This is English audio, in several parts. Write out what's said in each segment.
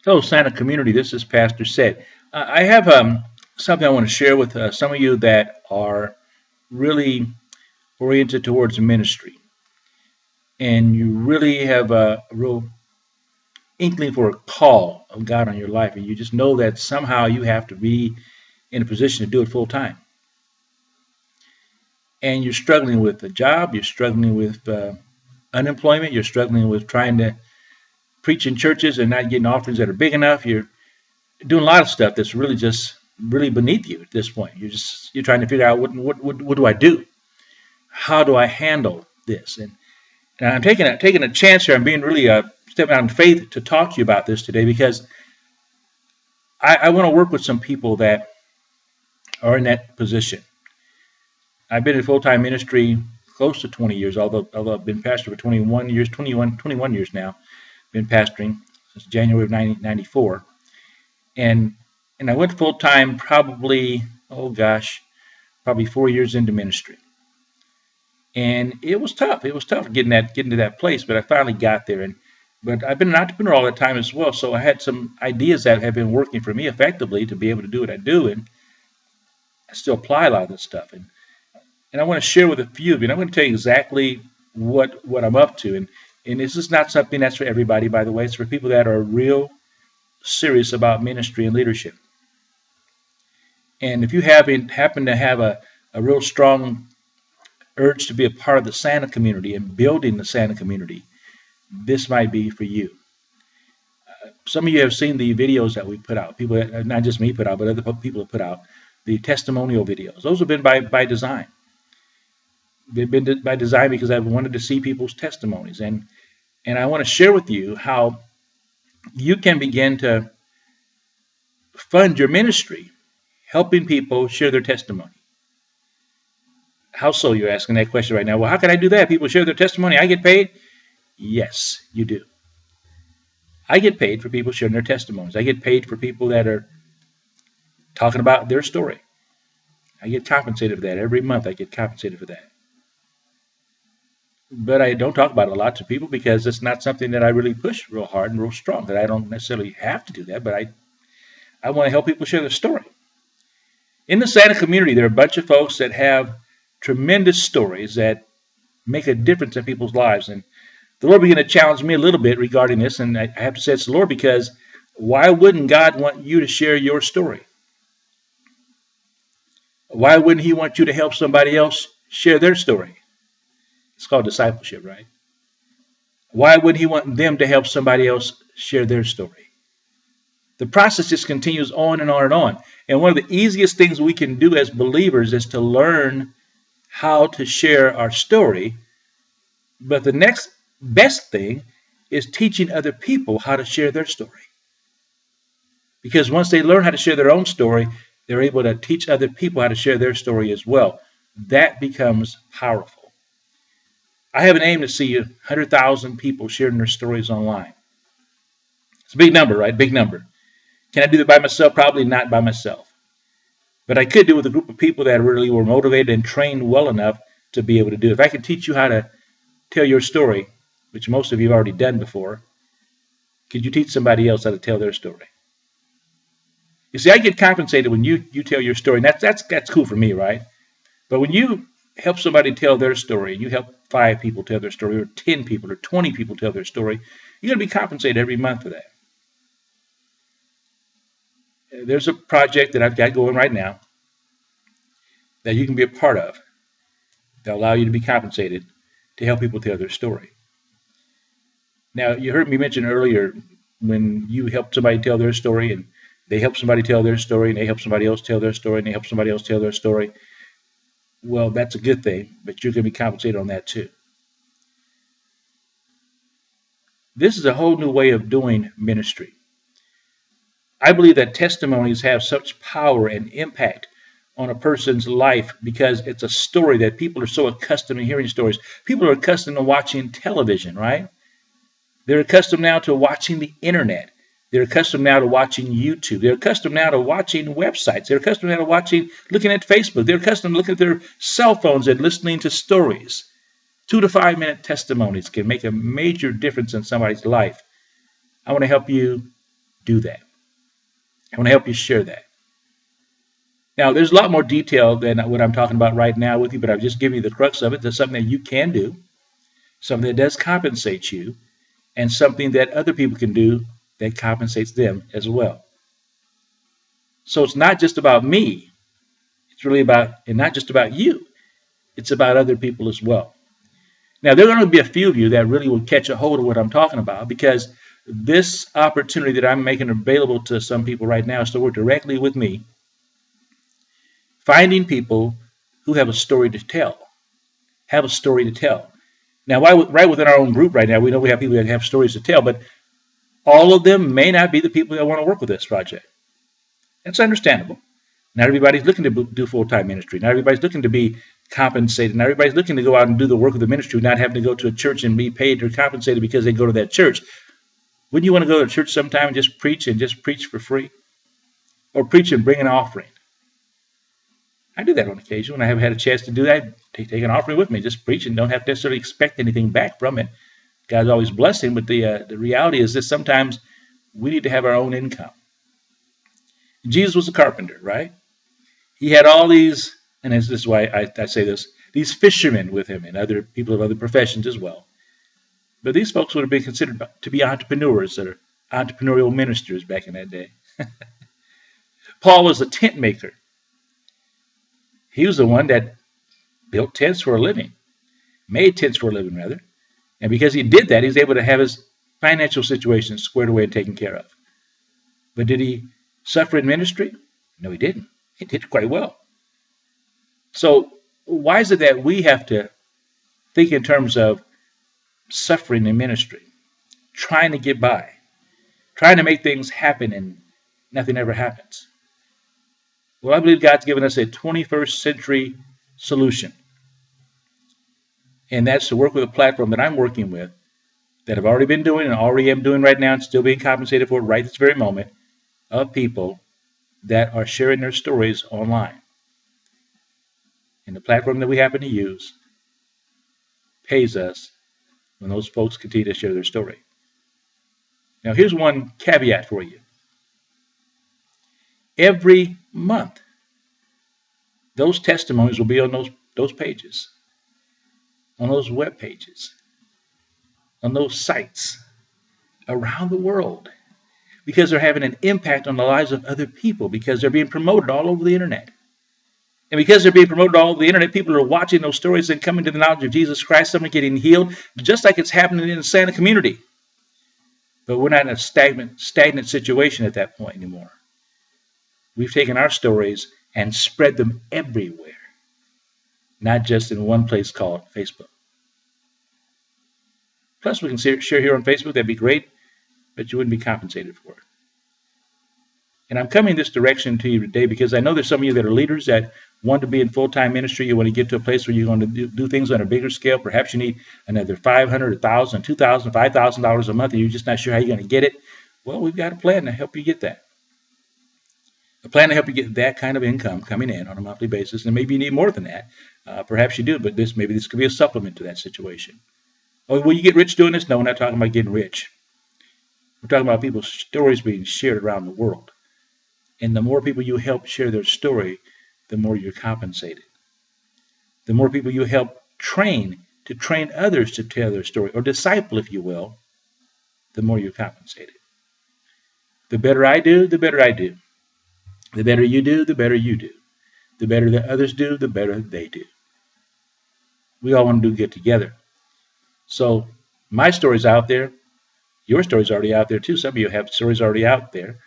Hello, Santa community. This is Pastor Sid. I have something I want to share with some of you that are really oriented towards ministry, and you really have a real inkling for a call of God on your life, and you just know that somehow you have to be in a position to do it full time. And you're struggling with a job, you're struggling with unemployment, you're struggling with trying to preach in churches and not getting offerings that are big enough. You're doing a lot of stuff that's really just really beneath you at this point. You're trying to figure out what do I do? How do I handle this? And I'm taking a chance here. I'm being really stepping out in faith to talk to you about this today because I want to work with some people that are in that position. I've been in full-time ministry close to 20 years, although I've been pastor for 21 years now. Been pastoring since January of 1994. And I went full time probably, probably 4 years into ministry. And it was tough. It was tough getting to that place, but I finally got there. But I've been an entrepreneur all that time as well, so I had some ideas that have been working for me effectively to be able to do what I do, and I still apply a lot of this stuff. And I want to share with a few of you. And I'm going to tell you exactly what I'm up to. And this is not something that's for everybody, by the way. It's for people that are real serious about ministry and leadership. And if you happen to have a real strong urge to be a part of the Santa community and building the Santa community, this might be for you. Some of you have seen the videos that we put out. People, not just me put out, but other people have put out the testimonial videos. Those have been by design. They've been by design because I've wanted to see people's testimonies. And I want to share with you how you can begin to fund your ministry, helping people share their testimony. How so, you're asking that question right now? Well, how can I do that? People share their testimony. I get paid? Yes, you do. I get paid for people sharing their testimonies. I get paid for people that are talking about their story. I get compensated for that. Every month I get compensated for that. But I don't talk about it a lot to people because it's not something that I really push real hard and real strong, that I don't necessarily have to do that, but I want to help people share their story. In the Santa community, there are a bunch of folks that have tremendous stories that make a difference in people's lives. And the Lord began to challenge me a little bit regarding this, and I have to say it's the Lord because why wouldn't God want you to share your story? Why wouldn't He want you to help somebody else share their story? It's called discipleship, right? Why would He want them to help somebody else share their story? The process just continues on and on and on. And one of the easiest things we can do as believers is to learn how to share our story. But the next best thing is teaching other people how to share their story. Because once they learn how to share their own story, they're able to teach other people how to share their story as well. That becomes powerful. I have an aim to see 100,000 people sharing their stories online. It's a big number, right? Big number. Can I do that by myself? Probably not by myself. But I could do it with a group of people that really were motivated and trained well enough to be able to do it. If I could teach you how to tell your story, which most of you have already done before, could you teach somebody else how to tell their story? You see, I get compensated when you tell your story, and that's cool for me, right? But when you help somebody tell their story, and you help 5 people tell their story, or 10 people, or 20 people tell their story, you're going to be compensated every month for that. There's a project that I've got going right now that you can be a part of that allow you to be compensated to help people tell their story. Now, you heard me mention earlier when you help somebody tell their story, and they help somebody tell their story, and they help somebody else tell their story, and they help somebody else tell their story. Well, that's a good thing, but you're going to be compensated on that too. This is a whole new way of doing ministry. I believe that testimonies have such power and impact on a person's life because it's a story that people are so accustomed to hearing stories. People are accustomed to watching television, right? They're accustomed now to watching the internet. They're accustomed now to watching YouTube. They're accustomed now to watching websites. They're accustomed now to looking at Facebook. They're accustomed to looking at their cell phones and listening to stories. 2 to 5 minute testimonies can make a major difference in somebody's life. I want to help you do that. I want to help you share that. Now, there's a lot more detail than what I'm talking about right now with you, but I've just given you the crux of it. That's something that you can do, something that does compensate you, and something that other people can do that compensates them as well. So it's not just about me. It's really about, and not just about you. It's about other people as well. Now, there are going to be a few of you that really will catch a hold of what I'm talking about, because this opportunity that I'm making available to some people right now is to work directly with me, finding people who have a story to tell, Now, right within our own group right now, we know we have people that have stories to tell, but all of them may not be the people that want to work with this project. That's understandable. Not everybody's looking to do full-time ministry. Not everybody's looking to be compensated. Not everybody's looking to go out and do the work of the ministry, not having to go to a church and be paid or compensated because they go to that church. Wouldn't you want to go to church sometime and just preach for free? Or preach and bring an offering? I do that on occasion. When I have had a chance to do that, take an offering with me, just preach, and don't have to necessarily expect anything back from it. God's always blessing, but the reality is that sometimes we need to have our own income. Jesus was a carpenter, right? He had all these, and this is why I say this, these fishermen with him and other people of other professions as well. But these folks would have been considered to be entrepreneurs or entrepreneurial ministers back in that day. Paul was a tent maker. He was the one that built tents for a living, made tents for a living, rather. And because he did that, he was able to have his financial situation squared away and taken care of. But did he suffer in ministry? No, he didn't. He did quite well. So why is it that we have to think in terms of suffering in ministry, trying to get by, trying to make things happen, and nothing ever happens? Well, I believe God's given us a 21st century solution. And that's to work with a platform that I'm working with, that I've already been doing and already am doing right now and still being compensated for right this very moment, of people that are sharing their stories online. And the platform that we happen to use pays us when those folks continue to share their story. Now, here's one caveat for you. Every month, those testimonies will be on those pages, on those web pages, on those sites around the world, because they're having an impact on the lives of other people, because they're being promoted all over the internet. And because they're being promoted all over the internet, people are watching those stories and coming to the knowledge of Jesus Christ, some are getting healed, just like it's happening in the Santa community. But we're not in a stagnant situation at that point anymore. We've taken our stories and spread them everywhere, not just in one place called Facebook. Plus, we can share here on Facebook. That'd be great, but you wouldn't be compensated for it. And I'm coming this direction to you today because I know there's some of you that are leaders that want to be in full-time ministry. You want to get to a place where you're going to do things on a bigger scale. Perhaps you need another $500, $1,000, $2,000, $5,000 a month, and you're just not sure how you're going to get it. Well, we've got a plan to help you get that. A plan to help you get that kind of income coming in on a monthly basis, and maybe you need more than that. Perhaps you do, but maybe this could be a supplement to that situation. Oh, will you get rich doing this? No, we're not talking about getting rich. We're talking about people's stories being shared around the world. And the more people you help share their story, the more you're compensated. The more people you help train to train others to tell their story, or disciple, if you will, the more you're compensated. The better I do, the better I do. The better you do, the better you do. The better that others do, the better they do. We all want to do good together. So my story's out there. Your story's already out there too. Some of you have stories already out there.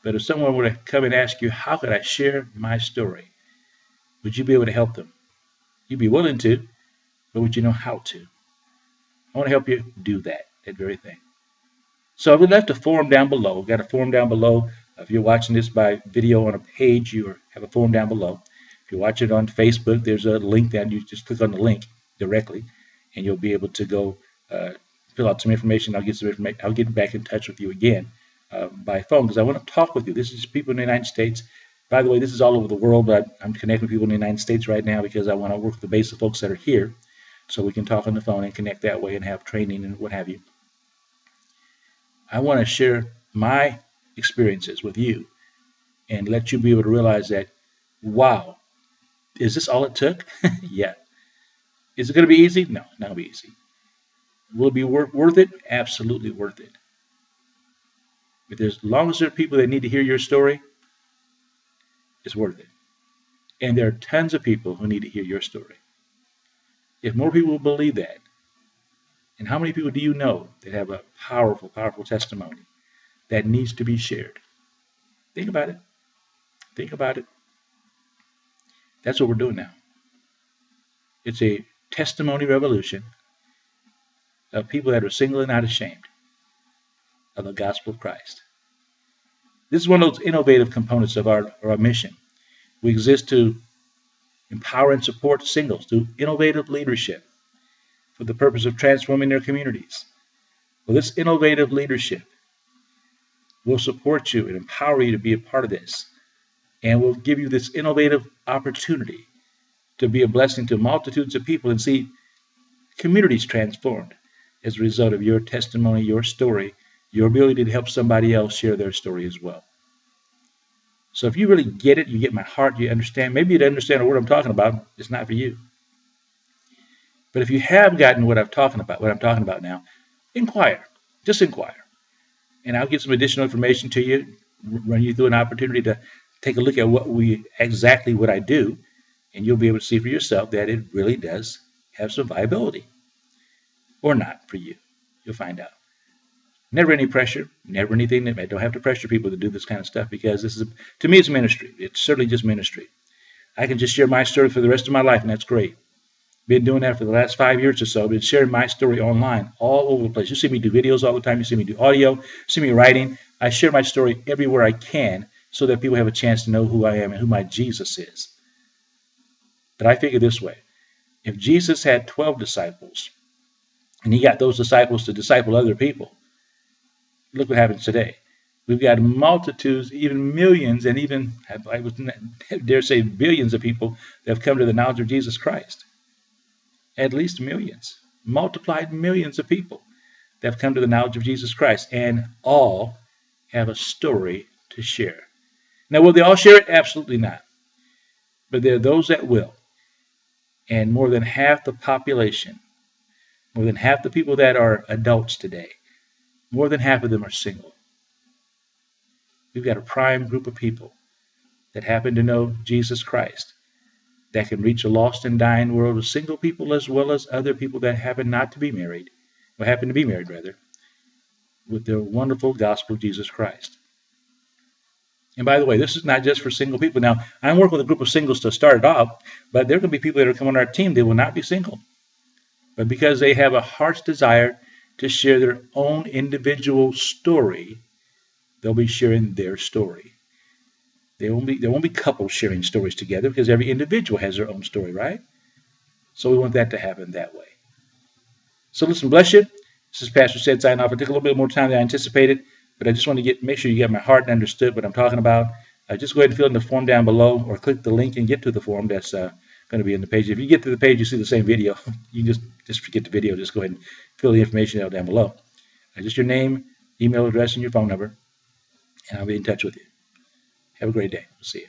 But if someone were to come and ask you, how could I share my story? Would you be able to help them? You'd be willing to, but would you know how to? I want to help you do that very thing. So we left a form down below. We've got a form down below. If you're watching this by video on a page, you have a form down below. If you watch it on Facebook, there's a link down. You just click on the link directly, and you'll be able to go fill out some information. I'll get some information. I'll get back in touch with you again by phone because I want to talk with you. This is people in the United States. By the way, this is all over the world, but I'm connecting with people in the United States right now because I want to work with the base of folks that are here so we can talk on the phone and connect that way and have training and what have you. I want to share my experiences with you and let you be able to realize that, wow, is this all it took? Yeah. Is it going to be easy? No, not going to be easy. Will it be worth it? Absolutely worth it. But as long as there are people that need to hear your story, it's worth it. And there are tons of people who need to hear your story. If more people will believe that, and how many people do you know that have a powerful, powerful testimony that needs to be shared? Think about it. Think about it. That's what we're doing now. It's a testimony revolution of people that are single and not ashamed of the gospel of Christ. This is one of those innovative components of our mission. We exist to empower and support singles through innovative leadership for the purpose of transforming their communities. Well, this innovative leadership will support you and empower you to be a part of this, and will give you this innovative opportunity to be a blessing to multitudes of people and see communities transformed as a result of your testimony, your story, your ability to help somebody else share their story as well. So if you really get it, you get my heart, you understand. Maybe you don't understand what I'm talking about. It's not for you. But if you have gotten what I'm talking about now, inquire. Just inquire. And I'll give some additional information to you, run you through an opportunity to take a look at exactly what I do, and you'll be able to see for yourself that it really does have some viability. Or not for you. You'll find out. Never any pressure, never anything. I don't have to pressure people to do this kind of stuff, because this is, to me, it's ministry. It's certainly just ministry. I can just share my story for the rest of my life, and that's great. Been doing that for the last 5 years or so. Been sharing my story online all over the place. You see me do videos all the time. You see me do audio. You see me writing. I share my story everywhere I can so that people have a chance to know who I am and who my Jesus is. But I figure this way. If Jesus had 12 disciples, and he got those disciples to disciple other people, look what happens today. We've got multitudes, even millions, and even, I would dare say, billions of people that have come to the knowledge of Jesus Christ. At least millions, multiplied millions of people that have come to the knowledge of Jesus Christ, and all have a story to share. Now, will they all share it? Absolutely not. But there are those that will. And more than half the population, more than half the people that are adults today, more than half of them are single. We've got a prime group of people that happen to know Jesus Christ, that can reach a lost and dying world of single people as well as other people that happen to be married, with the wonderful gospel of Jesus Christ. And by the way, this is not just for single people. Now, I'm working with a group of singles to start it off, but there are going to be people that are coming on our team that will not be single. But because they have a heart's desire to share their own individual story, they'll be sharing their story. There won't be couples sharing stories together, because every individual has their own story, right? So we want that to happen that way. So listen, bless you. This is Pastor Sid signing off. I took a little bit more time than I anticipated, but I just want to make sure you get my heart and understood what I'm talking about. Just go ahead and fill in the form down below, or click the link and get to the form that's going to be in the page. If you get to the page, you see the same video. You just forget the video. Just go ahead and fill the information out down below. Just your name, email address, and your phone number, and I'll be in touch with you. Have a great day. We'll see you.